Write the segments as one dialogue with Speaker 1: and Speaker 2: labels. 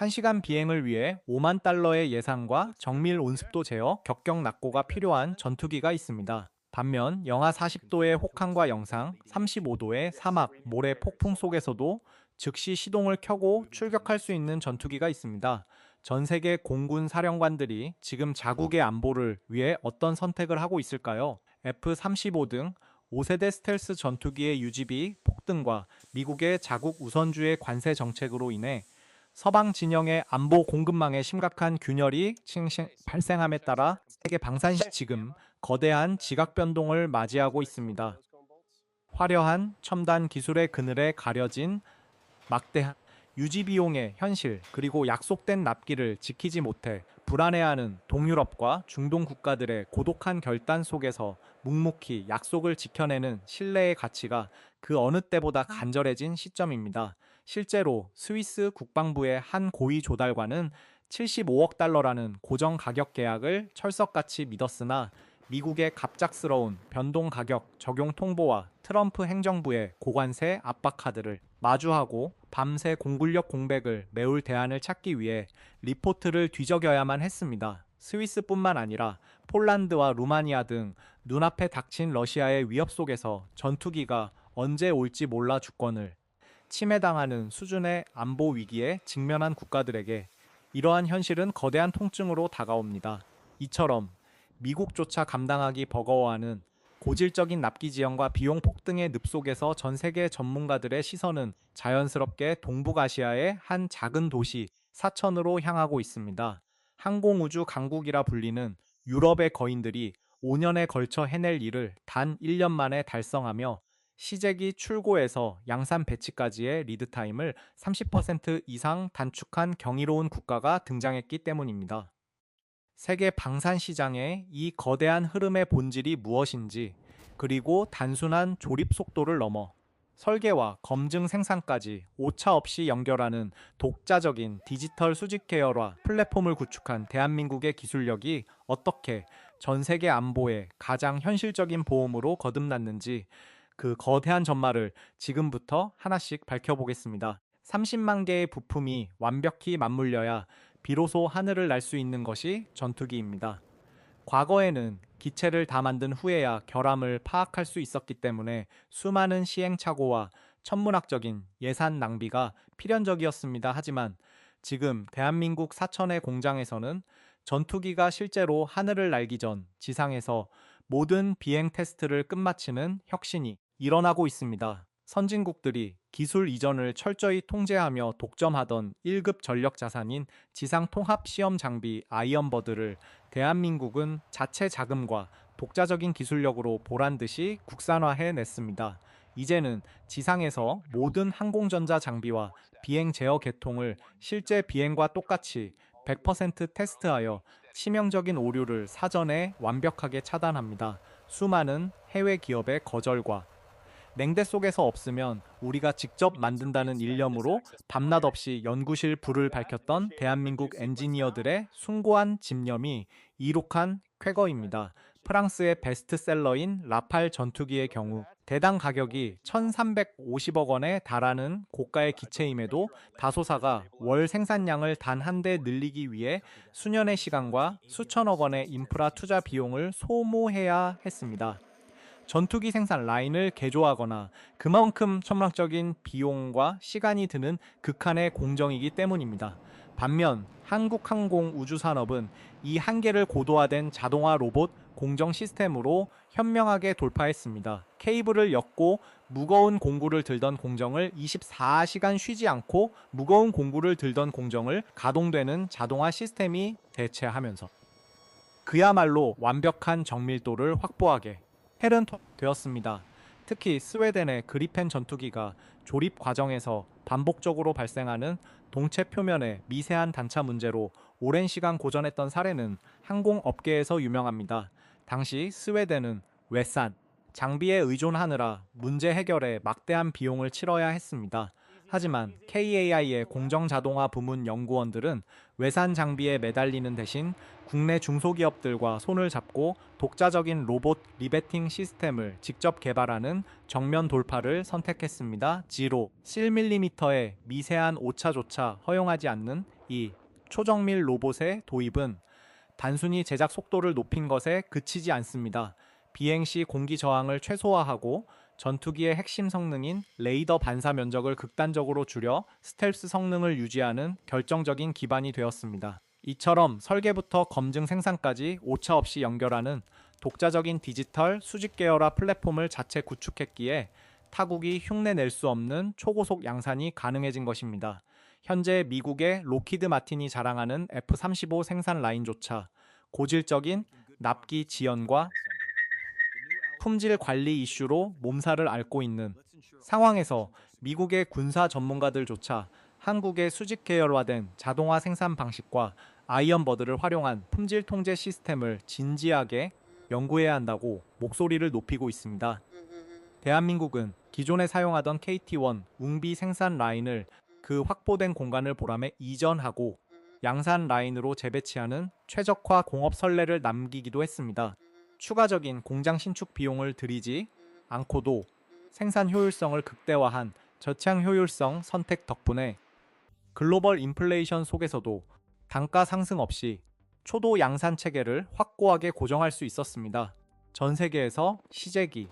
Speaker 1: 1시간 비행을 위해 5만 달러의 예산과 정밀 온습도 제어, 격경 낙고가 필요한 전투기가 있습니다. 반면 영하 40도의 혹한과 영상, 35도의 사막, 모래 폭풍 속에서도 즉시 시동을 켜고 출격할 수 있는 전투기가 있습니다. 전 세계 공군 사령관들이 지금 자국의 안보를 위해 어떤 선택을 하고 있을까요? F-35 등 5세대 스텔스 전투기의 유지비 폭등과 미국의 자국 우선주의 관세 정책으로 인해 서방 진영의 안보 공급망에 심각한 균열이 발생함에 따라 세계 방산시 지금 거대한 지각 변동을 맞이하고 있습니다. 화려한 첨단 기술의 그늘에 가려진 막대한 유지 비용의 현실 그리고 약속된 납기를 지키지 못해 불안해하는 동유럽과 중동 국가들의 고독한 결단 속에서 묵묵히 약속을 지켜내는 신뢰의 가치가 그 어느 때보다 간절해진 시점입니다. 실제로 스위스 국방부의 한 고위 조달관은 75억 달러라는 고정 가격 계약을 철석같이 믿었으나 미국의 갑작스러운 변동 가격 적용 통보와 트럼프 행정부의 고관세 압박 카드를 마주하고 밤새 공군력 공백을 메울 대안을 찾기 위해 리포트를 뒤적여야만 했습니다. 스위스뿐만 아니라 폴란드와 루마니아 등 눈앞에 닥친 러시아의 위협 속에서 전투기가 언제 올지 몰라 주권을 침해당하는 수준의 안보 위기에 직면한 국가들에게 이러한 현실은 거대한 통증으로 다가옵니다. 이처럼 미국조차 감당하기 버거워하는 고질적인 납기 지연과 비용 폭등의 늪속에서 전 세계 전문가들의 시선은 자연스럽게 동북아시아의 한 작은 도시 사천으로 향하고 있습니다. 항공우주 강국이라 불리는 유럽의 거인들이 5년에 걸쳐 해낼 일을 단 1년 만에 달성하며 시제기 출고에서 양산 배치까지의 리드타임을 30% 이상 단축한 경이로운 국가가 등장했기 때문입니다. 세계 방산 시장의 이 거대한 흐름의 본질이 무엇인지, 그리고 단순한 조립 속도를 넘어 설계와 검증 생산까지 오차 없이 연결하는 독자적인 디지털 수직 계열화 플랫폼을 구축한 대한민국의 기술력이 어떻게 전 세계 안보의 가장 현실적인 보험으로 거듭났는지 그 거대한 전말을 지금부터 하나씩 밝혀보겠습니다. 30만 개의 부품이 완벽히 맞물려야 비로소 하늘을 날 수 있는 것이 전투기입니다. 과거에는 기체를 다 만든 후에야 결함을 파악할 수 있었기 때문에 수많은 시행착오와 천문학적인 예산 낭비가 필연적이었습니다. 하지만 지금 대한민국 사천의 공장에서는 전투기가 실제로 하늘을 날기 전 지상에서 모든 비행 테스트를 끝마치는 혁신이 일어나고 있습니다. 선진국들이 기술 이전을 철저히 통제하며 독점하던 1급 전력 자산인 지상 통합 시험 장비 아이언버드를 대한민국은 자체 자금과 독자적인 기술력으로 보란듯이 국산화해 냈습니다. 이제는 지상에서 모든 항공전자 장비와 비행 제어 계통을 실제 비행과 똑같이 100% 테스트하여 치명적인 오류를 사전에 완벽하게 차단합니다. 수많은 해외 기업의 거절과 냉대 속에서 없으면 우리가 직접 만든다는 일념으로 밤낮 없이 연구실 불을 밝혔던 대한민국 엔지니어들의 숭고한 집념이 이룩한 쾌거입니다. 프랑스의 베스트셀러인 라팔 전투기의 경우 대당 가격이 1,350억 원에 달하는 고가의 기체임에도 다소사가 월 생산량을 단 한 대 늘리기 위해 수년의 시간과 수천억 원의 인프라 투자 비용을 소모해야 했습니다. 전투기 생산 라인을 개조하거나 그만큼 천문학적인 비용과 시간이 드는 극한의 공정이기 때문입니다. 반면 한국항공우주산업은 이 한계를 고도화된 자동화 로봇 공정 시스템으로 현명하게 돌파했습니다. 케이블을 엮고 무거운 공구를 들던 공정을 24시간 쉬지 않고 무거운 공구를 들던 공정을 가동되는 자동화 시스템이 대체하면서 그야말로 완벽한 정밀도를 확보하게 되었습니다. 특히 스웨덴의 그리펜 전투기가 조립 과정에서 반복적으로 발생하는 동체 표면의 미세한 단차 문제로 오랜 시간 고전했던 사례는 항공업계에서 유명합니다. 당시 스웨덴은 외산, 장비에 의존하느라 문제 해결에 막대한 비용을 치러야 했습니다. 하지만 KAI의 공정자동화 부문 연구원들은 외산 장비에 매달리는 대신 국내 중소기업들과 손을 잡고 독자적인 로봇 리베팅 시스템을 직접 개발하는 정면 돌파를 선택했습니다. 지로 7mm의 미세한 오차조차 허용하지 않는 이 초정밀 로봇의 도입은 단순히 제작 속도를 높인 것에 그치지 않습니다. 비행 시 공기 저항을 최소화하고 전투기의 핵심 성능인 레이더 반사 면적을 극단적으로 줄여 스텔스 성능을 유지하는 결정적인 기반이 되었습니다. 이처럼 설계부터 검증 생산까지 오차 없이 연결하는 독자적인 디지털 수직 계열화 플랫폼을 자체 구축했기에 타국이 흉내낼 수 없는 초고속 양산이 가능해진 것입니다. 현재 미국의 로키드 마틴이 자랑하는 F-35 생산 라인조차 고질적인 납기 지연과 품질 관리 이슈로 몸살을 앓고 있는 상황에서 미국의 군사 전문가들조차 한국의 수직 계열화된 자동화 생산 방식과 아이언버드를 활용한 품질 통제 시스템을 진지하게 연구해야 한다고 목소리를 높이고 있습니다. 대한민국은 기존에 사용하던 KT-1 웅비 생산 라인을 그 확보된 공간을 보람에 이전하고 양산 라인으로 재배치하는 최적화 공업 선례를 남기기도 했습니다. 추가적인 공장 신축 비용을 들이지 않고도 생산 효율성을 극대화한 저창 효율성 선택 덕분에 글로벌 인플레이션 속에서도 단가 상승 없이 초도 양산 체계를 확고하게 고정할 수 있었습니다. 전 세계에서 시제기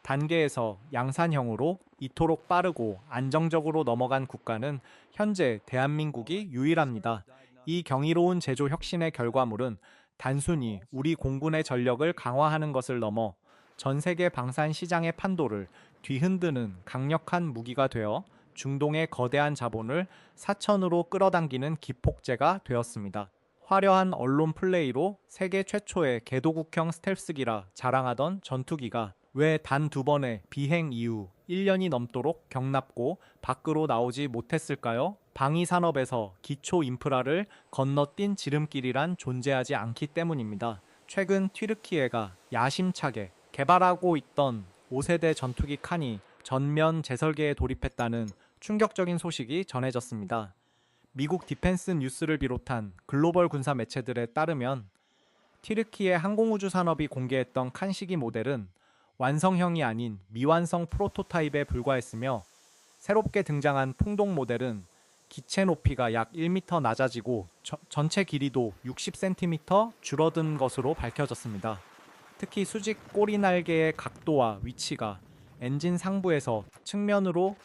Speaker 1: 단계에서 양산형으로 이토록 빠르고 안정적으로 넘어간 국가는 현재 대한민국이 유일합니다. 이 경이로운 제조 혁신의 결과물은 단순히 우리 공군의 전력을 강화하는 것을 넘어 전 세계 방산 시장의 판도를 뒤흔드는 강력한 무기가 되어 중동의 거대한 자본을 사천으로 끌어당기는 기폭제가 되었습니다. 화려한 언론 플레이로 세계 최초의 궤도국형 스텔스기라 자랑하던 전투기가 왜 단 2번의 비행 이후 1년이 넘도록 경납고 밖으로 나오지 못했을까요? 방위 산업에서 기초 인프라를 건너뛴 지름길이란 존재하지 않기 때문입니다. 최근 튀르키예가 야심차게 개발하고 있던 5세대 전투기 칸이 전면 재설계에 돌입했다는 충격적인 소식이 전해졌습니다. 미국 디펜스 뉴스를 비롯한 글로벌 군사 매체들에 따르면 튀르키예 항공우주 산업이 공개했던 칸시기 모델은 완성형이 아닌 미완성 프로토타입에 불과했으며 새롭게 등장한 풍동 모델은 기체 높이가 약 1m 낮아지고 전체 길이도 60cm 줄어든 것으로 밝혀졌습니다. 특히 수직 꼬리 날개의 각도와 위치가 엔진 상부에서 측면으로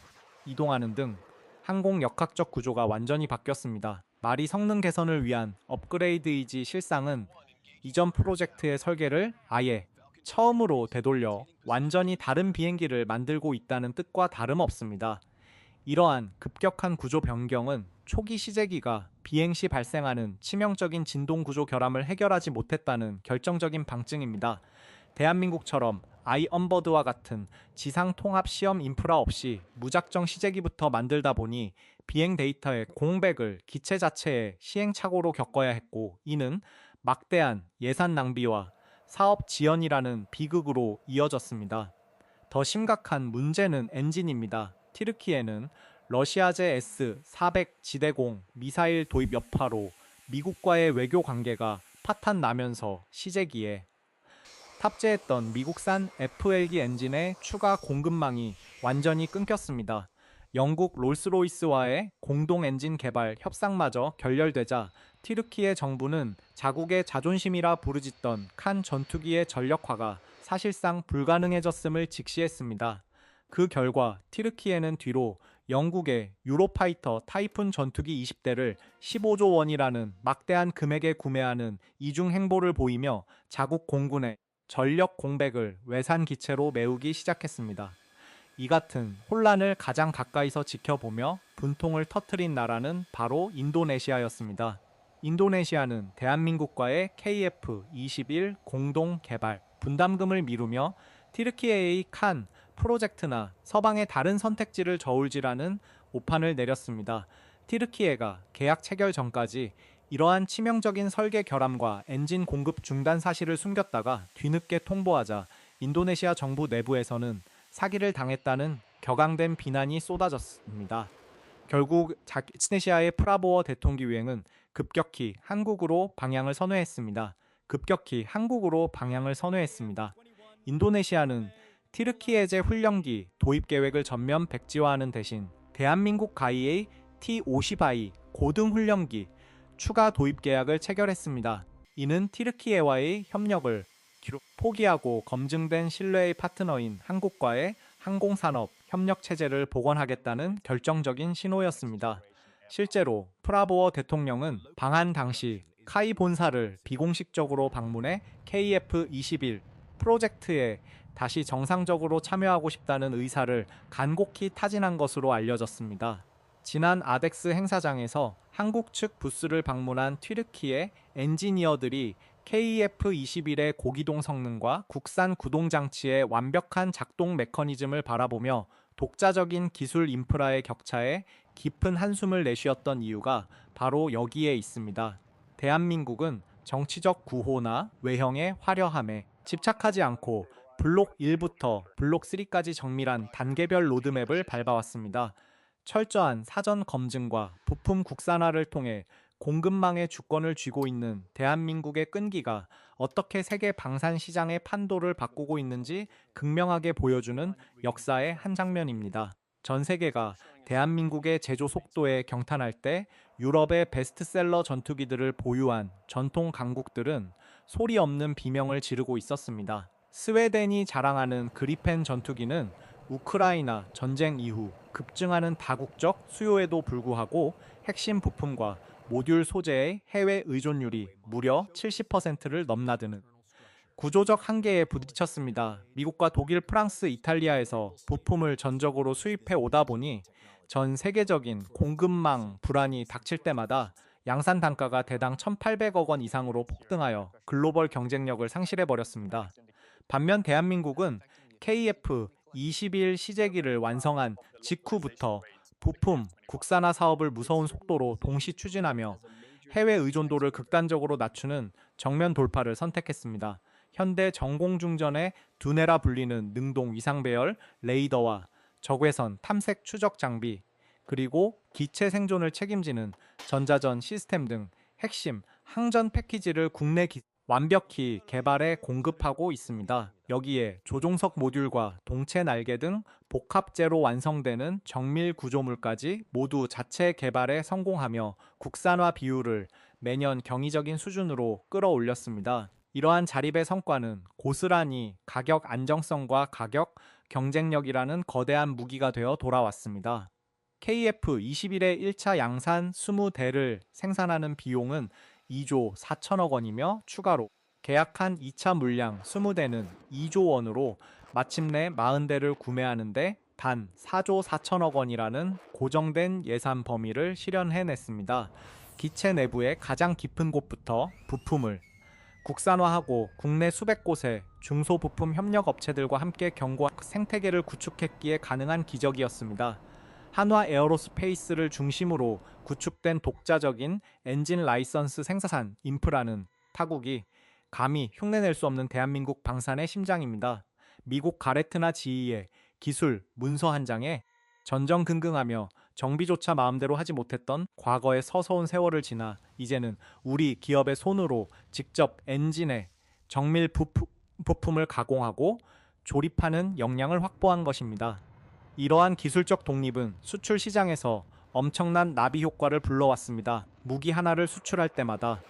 Speaker 1: 이동하는 등 항공 역학적 구조가 완전히 바뀌었습니다. 말이 성능 개선을 위한 업그레이드이지 실상은 이전 프로젝트의 설계를 아예 처음으로 되돌려 완전히 다른 비행기를 만들고 있다는 뜻과 다름없습니다. 이러한 급격한 구조 변경은 초기 시제기가 비행 시 발생하는 치명적인 진동 구조 결함을 해결하지 못했다는 결정적인 방증입니다. 대한민국처럼 아이언버드와 같은 지상 통합 시험 인프라 없이 무작정 시제기부터 만들다 보니 비행 데이터의 공백을 기체 자체의 시행착오로 겪어야 했고, 이는 막대한 예산 낭비와 사업 지연이라는 비극으로 이어졌습니다. 더 심각한 문제는 엔진입니다. 튀르키예는 러시아제 S-400 지대공 미사일 도입 여파로 미국과의 외교 관계가 파탄 나면서 시제기에 탑재했던 미국산 FL기 엔진의 추가 공급망이 완전히 끊겼습니다. 영국 롤스로이스와의 공동 엔진 개발 협상마저 결렬되자 튀르키예 정부는 자국의 자존심이라 부르짖던 칸 전투기의 전력화가 사실상 불가능해졌음을 직시했습니다. 그 결과 튀르키예는 뒤로 영국의 유로파이터 타이푼 전투기 20대를 15조 원이라는 막대한 금액에 구매하는 이중 행보를 보이며 자국 공군의 전력 공백을 외산 기체로 메우기 시작했습니다. 이 같은 혼란을 가장 가까이서 지켜보며 분통을 터뜨린 나라는 바로 인도네시아였습니다. 인도네시아는 대한민국과의 KF-21 공동 개발 분담금을 미루며 튀르키예의 칸 프로젝트나 서방의 다른 선택지를 저울질하는 오판을 내렸습니다. 튀르키예가 계약 체결 전까지 이러한 치명적인 설계 결함과 엔진 공급 중단 사실을 숨겼다가 뒤늦게 통보하자 인도네시아 정부 내부에서는 사기를 당했다는 격앙된 비난이 쏟아졌습니다. 결국 인도네시아의 프라보어 대통기 유행은 급격히 한국으로 방향을 선회했습니다. 인도네시아는 티르키예제 훈련기 도입 계획을 전면 백지화하는 대신 대한민국 가이의 T-50I 고등 훈련기 추가 도입 계약을 체결했습니다. 이는 티르키예와의 협력을 포기하고 검증된 신뢰의 파트너인 한국과의 항공산업 협력 체제를 복원하겠다는 결정적인 신호였습니다. 실제로 프라보어 대통령은 방한 당시 카이 본사를 비공식적으로 방문해 KF-21 프로젝트에 다시 정상적으로 참여하고 싶다는 의사를 간곡히 타진한 것으로 알려졌습니다. 지난 아덱스 행사장에서 한국 측 부스를 방문한 튀르키예 엔지니어들이 KF-21의 고기동 성능과 국산 구동 장치의 완벽한 작동 메커니즘을 바라보며 독자적인 기술 인프라의 격차에 깊은 한숨을 내쉬었던 이유가 바로 여기에 있습니다. 대한민국은 정치적 구호나 외형의 화려함에 집착하지 않고 블록 1부터 블록 3까지 정밀한 단계별 로드맵을 밟아왔습니다. 철저한 사전 검증과 부품 국산화를 통해 공급망의 주권을 쥐고 있는 대한민국의 끈기가 어떻게 세계 방산 시장의 판도를 바꾸고 있는지 극명하게 보여주는 역사의 한 장면입니다. 전 세계가 대한민국의 제조 속도에 경탄할 때 유럽의 베스트셀러 전투기들을 보유한 전통 강국들은 소리 없는 비명을 지르고 있었습니다. 스웨덴이 자랑하는 그리펜 전투기는 우크라이나 전쟁 이후 급증하는 다국적 수요에도 불구하고 핵심 부품과 모듈 소재의 해외 의존율이 무려 70%를 넘나드는 구조적 한계에 부딪혔습니다. 미국과 독일, 프랑스, 이탈리아에서 부품을 전적으로 수입해 오다 보니 전 세계적인 공급망 불안이 닥칠 때마다 양산 단가가 대당 1,800억 원 이상으로 폭등하여 글로벌 경쟁력을 상실해버렸습니다. 반면 대한민국은 KF-21 시제기를 완성한 직후부터 부품 국산화 사업을 무서운 속도로 동시 추진하며 해외 의존도를 극단적으로 낮추는 정면 돌파를 선택했습니다. 현대 전공중전의 두뇌라 불리는 능동 위상 배열 레이더와 적외선 탐색 추적 장비, 그리고 기체 생존을 책임지는 전자전 시스템 등 핵심 항전 패키지를 완벽히 개발해 공급하고 있습니다. 여기에 조종석 모듈과 동체 날개 등 복합재로 완성되는 정밀 구조물까지 모두 자체 개발에 성공하며 국산화 비율을 매년 경이적인 수준으로 끌어올렸습니다. 이러한 자립의 성과는 고스란히 가격 안정성과 가격 경쟁력이라는 거대한 무기가 되어 돌아왔습니다. KF-21의 1차 양산 20대를 생산하는 비용은 2조 4천억 원이며 추가로 계약한 2차 물량 20대는 2조 원으로 마침내 40대를 구매하는데 단 4조 4천억 원이라는 고정된 예산 범위를 실현해냈습니다. 기체 내부의 가장 깊은 곳부터 부품을 국산화하고 국내 수백 곳의 중소부품 협력업체들과 함께 견고한 생태계를 구축했기에 가능한 기적이었습니다. 한화 에어로스페이스를 중심으로 구축된 독자적인 엔진 라이선스 생산 인프라는 타국이 감히 흉내낼 수 없는 대한민국 방산의 심장입니다. 미국 가레트나 지이의 기술 문서 한 장에 전전긍긍하며 정비조차 마음대로 하지 못했던 과거의 서서운 세월을 지나 이제는 우리 기업의 손으로 직접 엔진의 정밀 부품을 가공하고 조립하는 역량을 확보한 것입니다. 이러한 기술적 독립은 수출 시장에서 엄청난 나비 효과를 불러왔습니다. 무기 하나를 수출할 때마다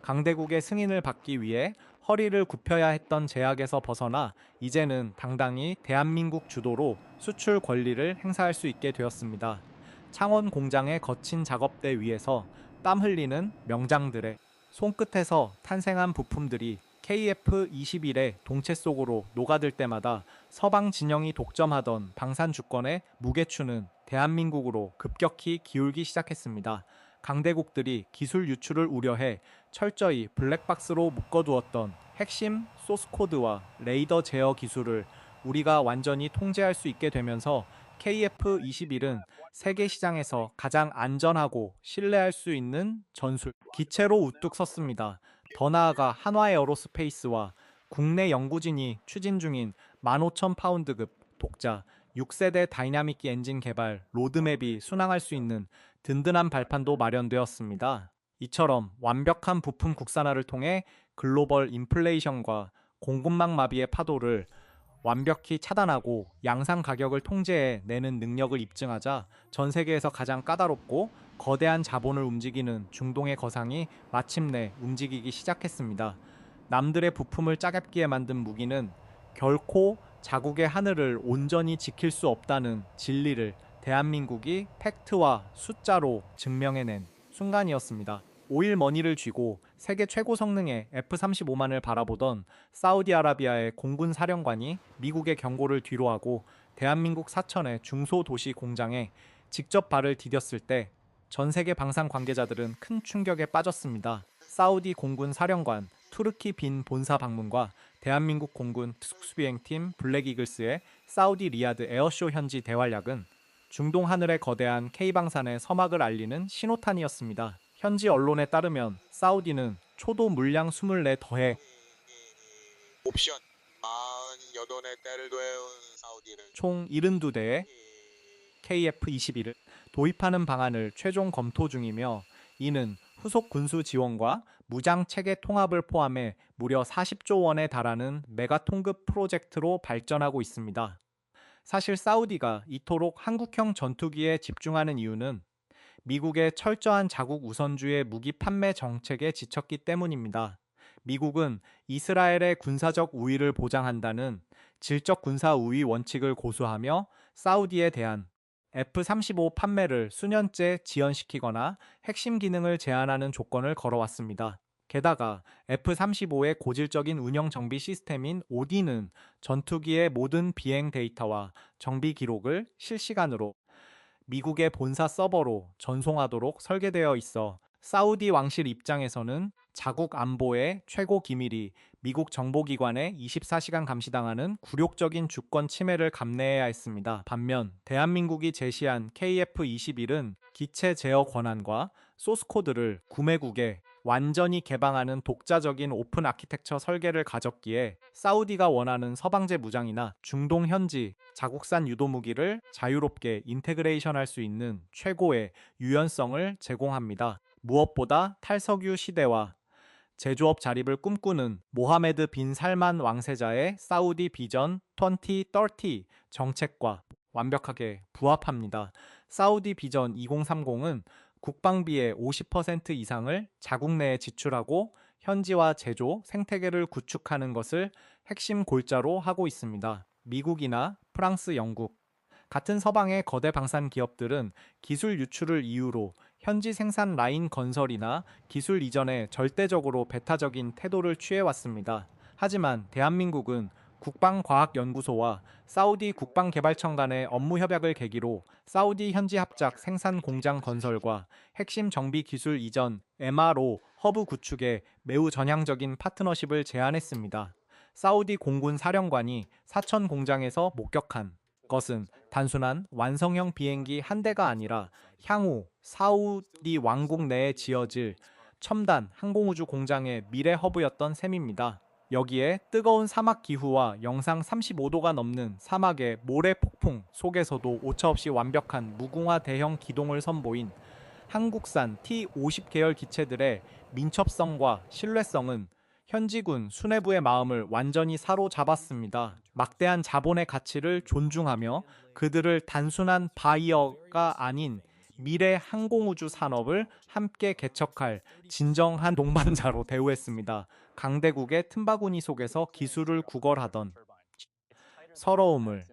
Speaker 1: 강대국의 승인을 받기 위해 허리를 굽혀야 했던 제약에서 벗어나 이제는 당당히 대한민국 주도로 수출 권리를 행사할 수 있게 되었습니다. 창원 공장의 거친 작업대 위에서 땀 흘리는 명장들의 손끝에서 탄생한 부품들이 KF-21의 동체 속으로 녹아들 때마다 서방 진영이 독점하던 방산 주권의 무게추는 대한민국으로 급격히 기울기 시작했습니다. 강대국들이 기술 유출을 우려해 철저히 블랙박스로 묶어두었던 핵심 소스코드와 레이더 제어 기술을 우리가 완전히 통제할 수 있게 되면서 KF-21은 세계 시장에서 가장 안전하고 신뢰할 수 있는 전술 기체로 우뚝 섰습니다. 더 나아가 한화 에어로스페이스와 국내 연구진이 추진 중인 15,000파운드급 독자 6세대 다이나믹 엔진 개발 로드맵이 순항할 수 있는 든든한 발판도 마련되었습니다. 이처럼 완벽한 부품 국산화를 통해 글로벌 인플레이션과 공급망 마비의 파도를 완벽히 차단하고 양산 가격을 통제해 내는 능력을 입증하자 전 세계에서 가장 까다롭고 거대한 자본을 움직이는 중동의 거상이 마침내 움직이기 시작했습니다. 남들의 부품을 짜깁기에 만든 무기는 결코 자국의 하늘을 온전히 지킬 수 없다는 진리를 대한민국이 팩트와 숫자로 증명해낸 순간이었습니다. 오일 머니를 쥐고 세계 최고 성능의 F-35만을 바라보던 사우디아라비아의 공군 사령관이 미국의 경고를 뒤로하고 대한민국 사천의 중소도시 공장에 직접 발을 디뎠을 때 전 세계 방산 관계자들은 큰 충격에 빠졌습니다. 사우디 공군 사령관 투르키 빈 본사 방문과 대한민국 공군 특수비행팀 블랙이글스의 사우디 리야드 에어쇼 현지 대활약은 중동 하늘의 거대한 K방산의 서막을 알리는 신호탄이었습니다. 현지 언론에 따르면 사우디는 초도 물량 24 더해
Speaker 2: 옵션 48의 때를 더해온 사우디는
Speaker 1: 총 72대의 KF-21을 도입하는 방안을 최종 검토 중이며 이는 후속 군수 지원과 무장 체계 통합을 포함해 무려 40조 원에 달하는 메가통급 프로젝트로 발전하고 있습니다. 사실 사우디가 이토록 한국형 전투기에 집중하는 이유는 미국의 철저한 자국 우선주의 무기 판매 정책에 지쳤기 때문입니다. 미국은 이스라엘의 군사적 우위를 보장한다는 질적 군사 우위 원칙을 고수하며 사우디에 대한 F-35 판매를 수년째 지연시키거나 핵심 기능을 제한하는 조건을 걸어왔습니다. 게다가 F-35의 고질적인 운영 정비 시스템인 OD는 전투기의 모든 비행 데이터와 정비 기록을 실시간으로 미국의 본사 서버로 전송하도록 설계되어 있어 사우디 왕실 입장에서는 자국 안보의 최고 기밀이 미국 정보기관에 24시간 감시당하는 굴욕적인 주권 침해를 감내해야 했습니다. 반면 대한민국이 제시한 KF-21은 기체 제어 권한과 소스코드를 구매국에 완전히 개방하는 독자적인 오픈 아키텍처 설계를 가졌기에 사우디가 원하는 서방제 무장이나 중동 현지 자국산 유도무기를 자유롭게 인테그레이션할 수 있는 최고의 유연성을 제공합니다. 무엇보다 탈석유 시대와 제조업 자립을 꿈꾸는 모하메드 빈 살만 왕세자의 사우디 비전 2030 정책과 완벽하게 부합합니다. 사우디 비전 2030은 국방비의 50% 이상을 자국 내에 지출하고 현지화 제조 생태계를 구축하는 것을 핵심 골자로 하고 있습니다. 미국이나 프랑스, 영국 같은 서방의 거대 방산 기업들은 기술 유출을 이유로 현지 생산 라인 건설이나 기술 이전에 절대적으로 배타적인 태도를 취해왔습니다. 하지만 대한민국은 국방과학연구소와 사우디 국방개발청 간의 업무 협약을 계기로 사우디 현지 합작 생산 공장 건설과 핵심 정비 기술 이전 MRO 허브 구축에 매우 전향적인 파트너십을 제안했습니다. 사우디 공군 사령관이 사천 공장에서 목격한 것은 단순한 완성형 비행기 한 대가 아니라 향후 사우디 왕국 내에 지어질 첨단 항공우주 공장의 미래 허브였던 셈입니다. 여기에 뜨거운 사막 기후와 영상 35도가 넘는 사막의 모래 폭풍 속에서도 오차없이 완벽한 무궁화 대형 기동을 선보인 한국산 T-50 계열 기체들의 민첩성과 신뢰성은 현지군 수뇌부의 마음을 완전히 사로잡았습니다. 막대한 자본의 가치를 존중하며 그들을 단순한 바이어가 아닌 미래 항공우주 산업을 함께 개척할 진정한 동반자로 대우했습니다. 강대국의 틈바구니 속에서 기술을 구걸하던 서러움을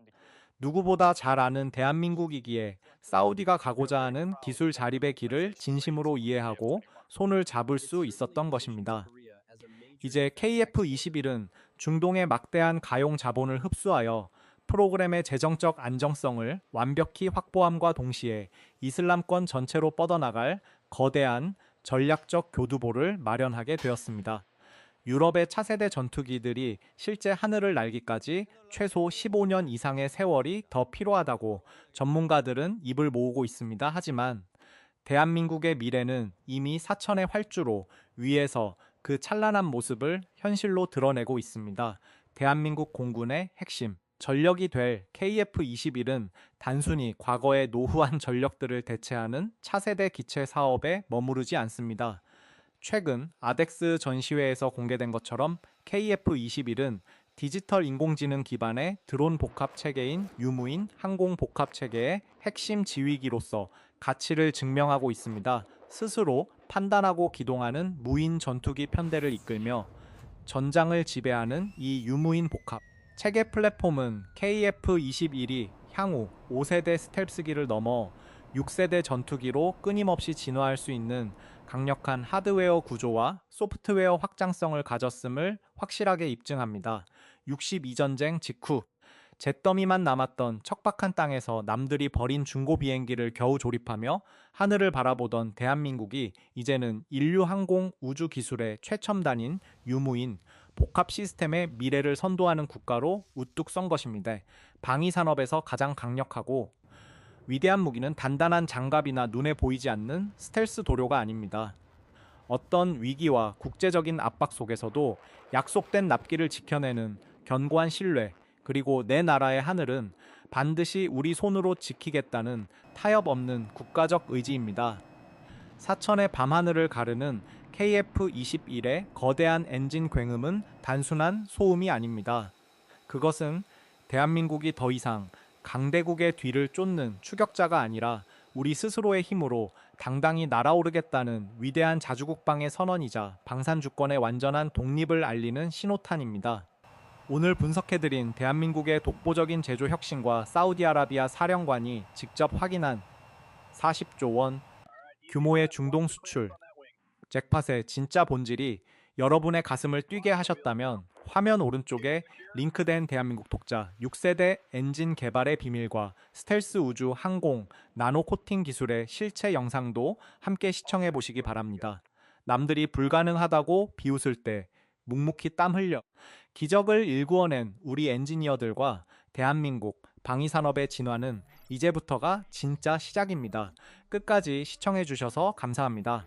Speaker 1: 누구보다 잘 아는 대한민국이기에 사우디가 가고자 하는 기술 자립의 길을 진심으로 이해하고 손을 잡을 수 있었던 것입니다. 이제 KF-21은 중동의 막대한 가용 자본을 흡수하여 프로그램의 재정적 안정성을 완벽히 확보함과 동시에 이슬람권 전체로 뻗어나갈 거대한 전략적 교두보를 마련하게 되었습니다. 유럽의 차세대 전투기들이 실제 하늘을 날기까지 최소 15년 이상의 세월이 더 필요하다고 전문가들은 입을 모으고 있습니다. 하지만 대한민국의 미래는 이미 사천의 활주로 위에서 그 찬란한 모습을 현실로 드러내고 있습니다. 대한민국 공군의 핵심 전력이 될 KF-21은 단순히 과거의 노후한 전력들을 대체하는 차세대 기체 사업에 머무르지 않습니다. 최근 아덱스 전시회에서 공개된 것처럼 KF-21은 디지털 인공지능 기반의 드론 복합 체계인 유무인 항공 복합 체계의 핵심 지휘기로서 가치를 증명하고 있습니다. 스스로 판단하고 기동하는 무인 전투기 편대를 이끌며 전장을 지배하는 이 유무인 복합 체계 플랫폼은 KF-21이 향후 5세대 스텔스기를 넘어 6세대 전투기로 끊임없이 진화할 수 있는 강력한 하드웨어 구조와 소프트웨어 확장성을 가졌음을 확실하게 입증합니다. 62전쟁 직후 잿더미만 남았던 척박한 땅에서 남들이 버린 중고 비행기를 겨우 조립하며 하늘을 바라보던 대한민국이 이제는 인류 항공 우주 기술의 최첨단인 유무인 복합 시스템의 미래를 선도하는 국가로 우뚝 선 것입니다. 방위 산업에서 가장 강력하고 위대한 무기는 단단한 장갑이나 눈에 보이지 않는 스텔스 도료가 아닙니다. 어떤 위기와 국제적인 압박 속에서도 약속된 납기를 지켜내는 견고한 신뢰, 그리고 내 나라의 하늘은 반드시 우리 손으로 지키겠다는 타협 없는 국가적 의지입니다. 사천의 밤하늘을 가르는 KF-21의 거대한 엔진 굉음은 단순한 소음이 아닙니다. 그것은 대한민국이 더 이상 강대국의 뒤를 쫓는 추격자가 아니라 우리 스스로의 힘으로 당당히 날아오르겠다는 위대한 자주국방의 선언이자 방산주권의 완전한 독립을 알리는 신호탄입니다. 오늘 분석해드린 대한민국의 독보적인 제조 혁신과 사우디아라비아 사령관이 직접 확인한 40조 원 규모의 중동 수출 잭팟의 진짜 본질이 여러분의 가슴을 뛰게 하셨다면 화면 오른쪽에 링크된 대한민국 독자 6세대 엔진 개발의 비밀과 스텔스 우주 항공 나노 코팅 기술의 실체 영상도 함께 시청해 보시기 바랍니다. 남들이 불가능하다고 비웃을 때 묵묵히 땀 흘려 기적을 일구어낸 우리 엔지니어들과 대한민국 방위산업의 진화는 이제부터가 진짜 시작입니다. 끝까지 시청해 주셔서 감사합니다.